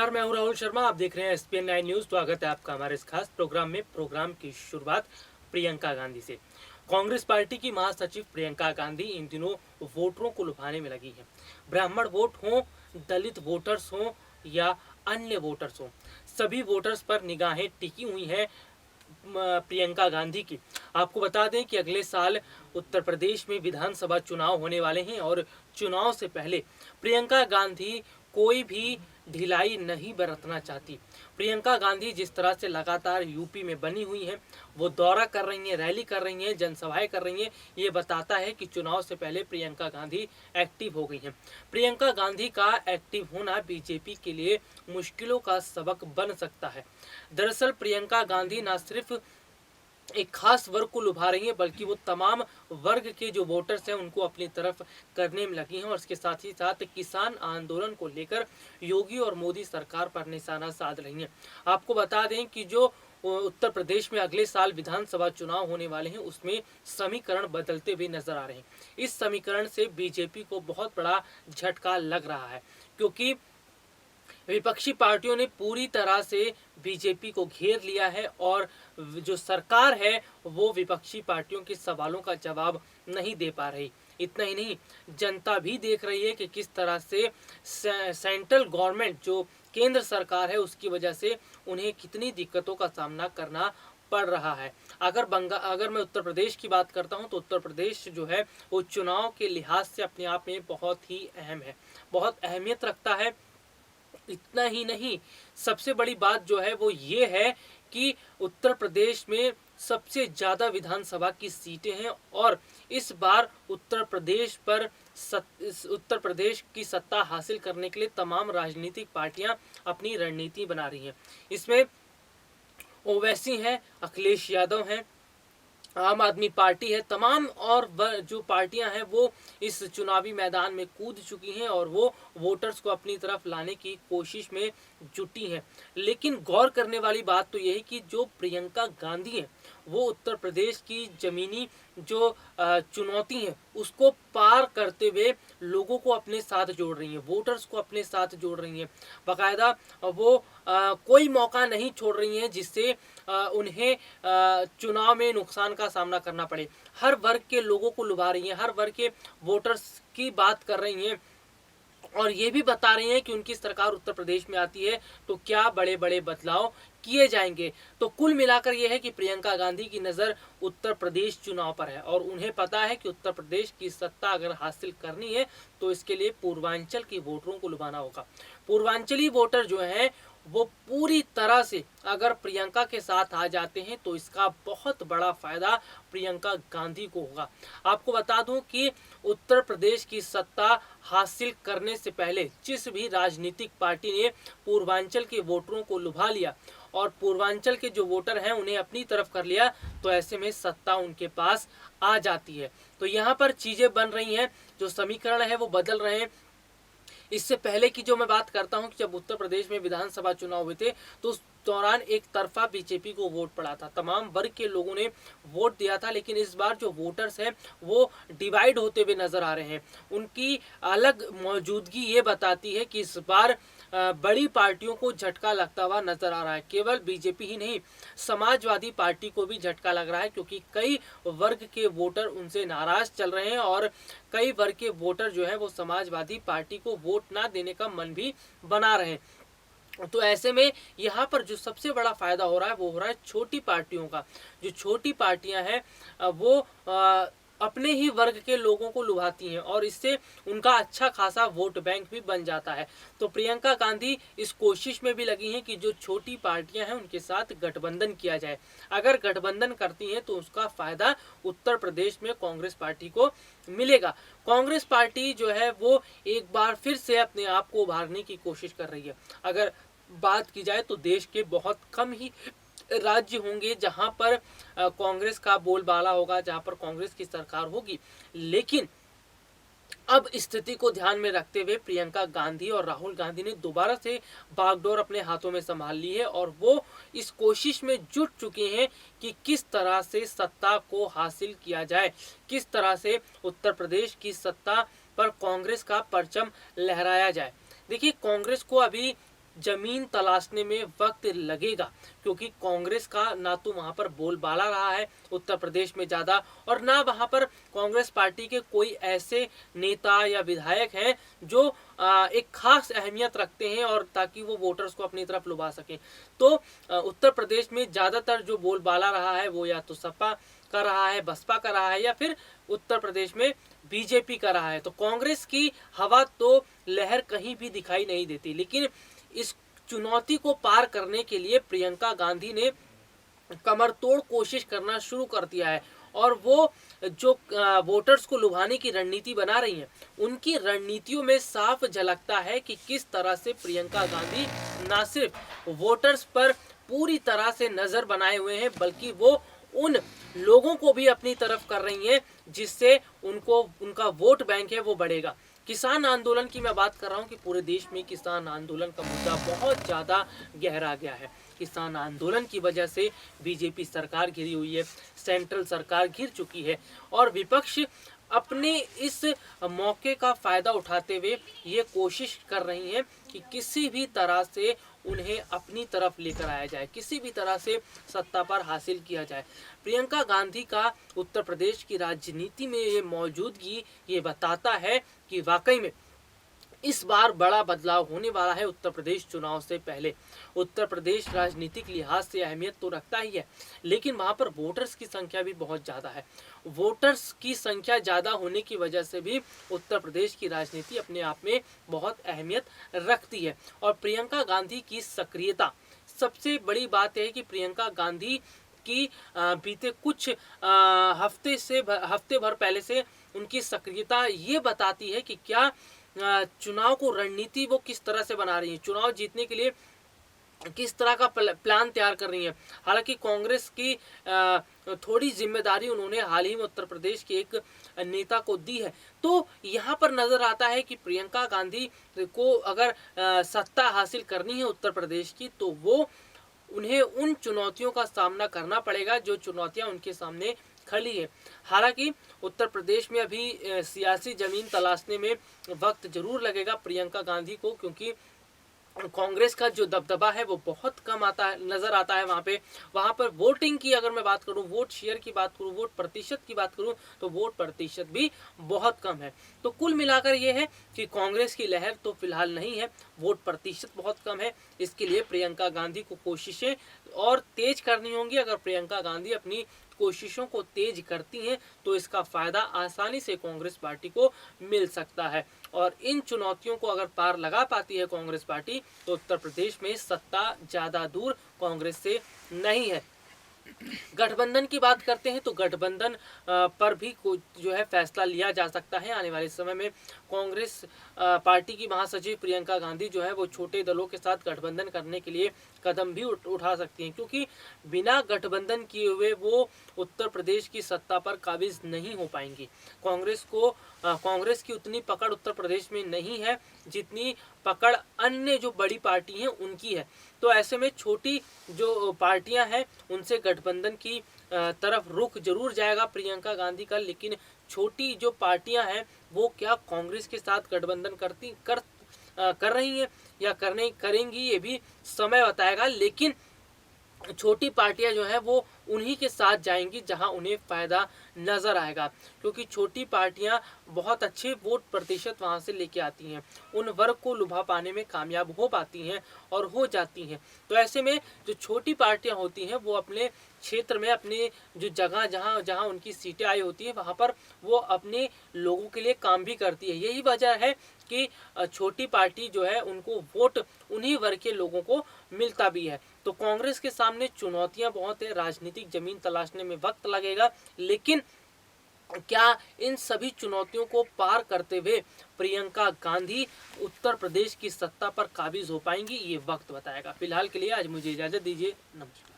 नमस्कार, मैं हूं राहुल शर्मा। आप देख रहे हैं एसपीएन 9 न्यूज। स्वागत है आपका हमारे इस खास प्रोग्राम में। प्रोग्राम की शुरुआत प्रियंका गांधी से। कांग्रेस पार्टी की महासचिव प्रियंका गांधी इन दिनों वोटरों को लुभाने में लगी हैं। ब्राह्मण वोट हों, दलित वोटर्स हों या अन्य वोटर्स हों, सभी वोटर्स पर निगाहें टिकी हुई हैं प्रियंका गांधी की। आपको बता दें कि अगले साल उत्तर प्रदेश में विधानसभा चुनाव होने वाले हैं और चुनाव से पहले प्रियंका गांधी कोई भी ढिलाई नहीं बरतना चाहती। प्रियंका गांधी जिस तरह से लगातार यूपी में बनी हुई हैं, वो दौरा कर रही हैं, रैली कर रही हैं, जनसभाएं कर रही हैं, ये बताता है कि चुनाव से पहले प्रियंका गांधी एक्टिव हो गई हैं। प्रियंका गांधी का एक्टिव होना बीजेपी के लिए मुश्किलों का सबक बन सकता है। दरअसल प्रियंका गांधी न सिर्फ एक खास वर्ग को लुभा रही है, बल्कि वो तमाम वर्ग के जो वोटर्स हैं उनको अपनी तरफ करने में लगी हैं और इसके साथ ही साथ किसान आंदोलन को लेकर योगी और मोदी सरकार पर निशाना साध रही हैं। आपको बता दें कि जो उत्तर प्रदेश में अगले साल विधानसभा चुनाव होने वाले हैं, उसमें समीकरण बदलते हुए नजर आ रहे हैं। इस समीकरण से बीजेपी को बहुत बड़ा झटका लग रहा है, क्योंकि विपक्षी पार्टियों ने पूरी तरह से बीजेपी को घेर लिया है और जो सरकार है वो विपक्षी पार्टियों के सवालों का जवाब नहीं दे पा रही। इतना ही नहीं, जनता भी देख रही है कि किस तरह से सेंट्रल गवर्नमेंट, जो केंद्र सरकार है, उसकी वजह से उन्हें कितनी दिक्कतों का सामना करना पड़ रहा है। अगर मैं उत्तर प्रदेश की बात करता हूं तो उत्तर प्रदेश जो है वो चुनाव के लिहाज से अपने आप में बहुत ही अहम है, बहुत अहमियत रखता है। इतना ही नहीं, सबसे बड़ी बात जो है वो ये है कि उत्तर प्रदेश में सबसे ज़्यादा विधानसभा की सीटें हैं और इस बार उत्तर प्रदेश की सत्ता हासिल करने के लिए तमाम राजनीतिक पार्टियां अपनी रणनीति बना रही हैं। इसमें ओवैसी हैं, अखिलेश यादव हैं, आम आदमी पार्टी है, तमाम और जो पार्टियां हैं वो इस चुनावी मैदान में कूद चुकी हैं और वो वोटर्स को अपनी तरफ लाने की कोशिश में जुटी हैं। लेकिन गौर करने वाली बात तो यह है कि जो प्रियंका गांधी हैं वो उत्तर प्रदेश की जमीनी जो चुनौती है उसको पार करते हुए लोगों को अपने साथ जोड़ रही हैं, वोटर्स को अपने साथ जोड़ रही हैं। बाकायदा वो कोई मौका नहीं छोड़ रही हैं जिससे उन्हें चुनाव में नुकसान का सामना करना पड़े। हर वर्ग के लोगों को लुभा रही हैं, हर वर्ग के वोटर्स की बात कर रही हैं और ये भी बता रही हैं कि उनकी सरकार उत्तर प्रदेश में आती है तो क्या बड़े बड़े बदलाव किए जाएंगे। तो कुल मिलाकर यह है कि प्रियंका गांधी की नज़र उत्तर प्रदेश चुनाव पर है और उन्हें पता है कि उत्तर प्रदेश की सत्ता अगर हासिल करनी है तो इसके लिए पूर्वांचल के वोटरों को लुभाना होगा। पूर्वांचली वोटर जो हैं वो पूरी तरह से अगर प्रियंका के साथ आ जाते हैं तो इसका बहुत बड़ा फायदा प्रियंका गांधी को होगा। आपको बता दूं कि उत्तर प्रदेश की सत्ता हासिल करने से पहले जिस भी राजनीतिक पार्टी ने पूर्वांचल के वोटरों को लुभा लिया और पूर्वांचल के जो वोटर हैं उन्हें अपनी तरफ कर लिया, तो ऐसे में सत्ता उनके पास आ जाती है। तो यहाँ पर चीजें बन रही हैं, जो समीकरण है वो बदल रहे हैं। इससे पहले की जो मैं बात करता हूं कि जब उत्तर प्रदेश में विधानसभा चुनाव हुए थे तो उस दौरान एक तरफा बीजेपी को वोट पड़ा था, तमाम वर्ग के लोगों ने वोट दिया था। लेकिन इस बार जो वोटर्स हैं वो डिवाइड होते हुए नजर आ रहे हैं। उनकी अलग मौजूदगी ये बताती है कि इस बार बड़ी पार्टियों को झटका लगता हुआ नजर आ रहा है। केवल बीजेपी ही नहीं, समाजवादी पार्टी को भी झटका लग रहा है, क्योंकि कई वर्ग के वोटर उनसे नाराज चल रहे हैं और कई वर्ग के वोटर जो है वो समाजवादी पार्टी को वोट ना देने का मन भी बना रहे हैं। तो ऐसे में यहाँ पर जो सबसे बड़ा फायदा हो रहा है वो हो रहा है छोटी पार्टियों का। जो छोटी पार्टियां हैं वो अपने ही वर्ग के लोगों को लुभाती हैं और इससे उनका अच्छा खासा वोट बैंक भी बन जाता है। तो प्रियंका गांधी इस कोशिश में भी लगी हैं कि जो छोटी पार्टियां हैं उनके साथ गठबंधन किया जाए। अगर गठबंधन करती हैं तो उसका फायदा उत्तर प्रदेश में कांग्रेस पार्टी को मिलेगा। कांग्रेस पार्टी जो है वो एक बार फिर से अपने आप को उभारने की कोशिश कर रही है। अगर बात की जाए तो देश के बहुत कम ही राज्य होंगे जहां पर कांग्रेस का बोलबाला होगा, जहां पर कांग्रेस की सरकार होगी। लेकिन अब स्थिति को ध्यान में रखते हुए प्रियंका गांधी और राहुल गांधी ने दोबारा से बागडोर अपने हाथों में संभाल ली है और वो इस कोशिश में जुट चुके हैं कि किस तरह से सत्ता को हासिल किया जाए, किस तरह से उत्तर प्रदेश की सत्ता पर कांग्रेस का परचम लहराया जाए। देखिए, कांग्रेस को अभी जमीन तलाशने में वक्त लगेगा, क्योंकि कांग्रेस का ना तो वहां पर बोलबाला रहा है उत्तर प्रदेश में ज़्यादा, और ना वहां पर कांग्रेस पार्टी के कोई ऐसे नेता या विधायक हैं जो एक खास अहमियत रखते हैं और ताकि वो वोटर्स को अपनी तरफ लुभा सकें। तो उत्तर प्रदेश में ज़्यादातर जो बोलबाला रहा है वो या तो सपा का रहा है, बसपा का रहा है, या फिर उत्तर प्रदेश में बीजेपी का रहा है। तो कांग्रेस की हवा तो लहर कहीं भी दिखाई नहीं देती। लेकिन इस चुनौती को पार करने के लिए प्रियंका गांधी ने कमरतोड़ कोशिश करना शुरू कर दिया है, और वो जो वोटर्स को लुभाने की रणनीति बना रही हैं, उनकी रणनीतियों में साफ झलकता है कि किस तरह से प्रियंका गांधी ना सिर्फ वोटर्स पर पूरी तरह से नजर बनाए हुए हैं, बल्कि वो उन लोगों को भी अपनी तरफ कर रही हैं जिससे उनको उनका वोट बैंक है वो बढ़ेगा। किसान आंदोलन की मैं बात कर रहा हूँ कि पूरे देश में किसान आंदोलन का मुद्दा बहुत ज़्यादा गहरा गया है। किसान आंदोलन की वजह से बीजेपी सरकार घिरी हुई है, सेंट्रल सरकार घिर चुकी है, और विपक्ष अपने इस मौके का फ़ायदा उठाते हुए ये कोशिश कर रही हैं कि किसी भी तरह से उन्हें अपनी तरफ लेकर आया जाए, किसी भी तरह से सत्ता पर हासिल किया जाए। प्रियंका गांधी का उत्तर प्रदेश की राजनीति में ये मौजूदगी ये बताता है कि वाकई में इस बार बड़ा बदलाव होने वाला है उत्तर प्रदेश चुनाव से पहले। उत्तर प्रदेश राजनीतिक लिहाज से अहमियत तो रखता ही है, लेकिन वहाँ पर वोटर्स की संख्या भी बहुत ज़्यादा है। वोटर्स की संख्या ज़्यादा होने की वजह से भी उत्तर प्रदेश की राजनीति अपने आप में बहुत अहमियत रखती है। और प्रियंका गांधी की सक्रियता, सबसे बड़ी बात है कि प्रियंका गांधी की बीते कुछ हफ्ते भर पहले से उनकी सक्रियता ये बताती है कि क्या चुनाव को रणनीति वो किस तरह से बना रही है, चुनाव जीतने के लिए किस तरह का प्लान तैयार कर रही है। हालांकि कांग्रेस की थोड़ी जिम्मेदारी उन्होंने हाल ही में उत्तर प्रदेश के एक नेता को दी है। तो यहाँ पर नजर आता है कि प्रियंका गांधी को अगर सत्ता हासिल करनी है उत्तर प्रदेश की, तो वो उन्हें उन चुनौतियों का सामना करना पड़ेगा जो चुनौतियां उनके सामने खड़ी है। हालांकि उत्तर प्रदेश में अभी सियासी जमीन तलाशने में वक्त जरूर लगेगा प्रियंका गांधी को, क्योंकि कांग्रेस का जो दबदबा है वो बहुत कम नजर आता है वहाँ पर वोटिंग की अगर मैं बात करूँ, वोट शेयर की बात करूँ, वोट प्रतिशत की बात करूँ, तो वोट प्रतिशत भी बहुत कम है। तो कुल मिलाकर ये है कि कांग्रेस की लहर तो फिलहाल नहीं है, वोट प्रतिशत बहुत कम है। इसके लिए प्रियंका गांधी को कोशिशें और तेज करनी होंगी। अगर प्रियंका गांधी अपनी कोशिशों को तेज करती हैं तो इसका फायदा आसानी से कांग्रेस पार्टी को मिल सकता है, और इन चुनौतियों को अगर पार लगा पाती है कांग्रेस पार्टी तो उत्तर प्रदेश में सत्ता ज्यादा दूर कांग्रेस से नहीं है। गठबंधन की बात करते हैं तो गठबंधन पर भी जो है फैसला लिया जा सकता है आने वाले समय में। कांग्रेस पार्टी की महासचिव प्रियंका गांधी जो है वो छोटे दलों के साथ गठबंधन करने के लिए कदम भी उठा सकती हैं, क्योंकि बिना गठबंधन किए हुए वो उत्तर प्रदेश की सत्ता पर काबिज नहीं हो पाएंगी। कांग्रेस की उतनी पकड़ उत्तर प्रदेश में नहीं है जितनी पकड़ अन्य जो बड़ी पार्टी हैं उनकी है। तो ऐसे में छोटी जो पार्टियां हैं उनसे गठबंधन की तरफ रुख जरूर जाएगा प्रियंका गांधी का, लेकिन छोटी जो पार्टियां हैं वो क्या कांग्रेस के साथ गठबंधन कर रही हैं या करेंगी ये भी समय बताएगा। लेकिन छोटी पार्टियां जो है वो उन्हीं के साथ जाएंगी जहां उन्हें फ़ायदा नज़र आएगा, क्योंकि छोटी पार्टियां बहुत अच्छे वोट प्रतिशत वहां से लेके आती हैं, उन वर्ग को लुभा पाने में कामयाब हो पाती हैं और हो जाती हैं। तो ऐसे में जो छोटी पार्टियां होती हैं वो अपने क्षेत्र में अपने जो जगह जहां उनकी सीटें आई होती हैं वहां पर वो अपने लोगों के लिए काम भी करती है। यही वजह है कि छोटी पार्टी जो है उनको वोट उन्हीं वर्ग के लोगों को मिलता भी है। तो कांग्रेस के सामने चुनौतियां बहुत है, राजनीतिक जमीन तलाशने में वक्त लगेगा, लेकिन क्या इन सभी चुनौतियों को पार करते हुए प्रियंका गांधी उत्तर प्रदेश की सत्ता पर काबिज हो पाएंगी, ये वक्त बताएगा। फिलहाल के लिए आज मुझे इजाजत दीजिए, नमस्कार।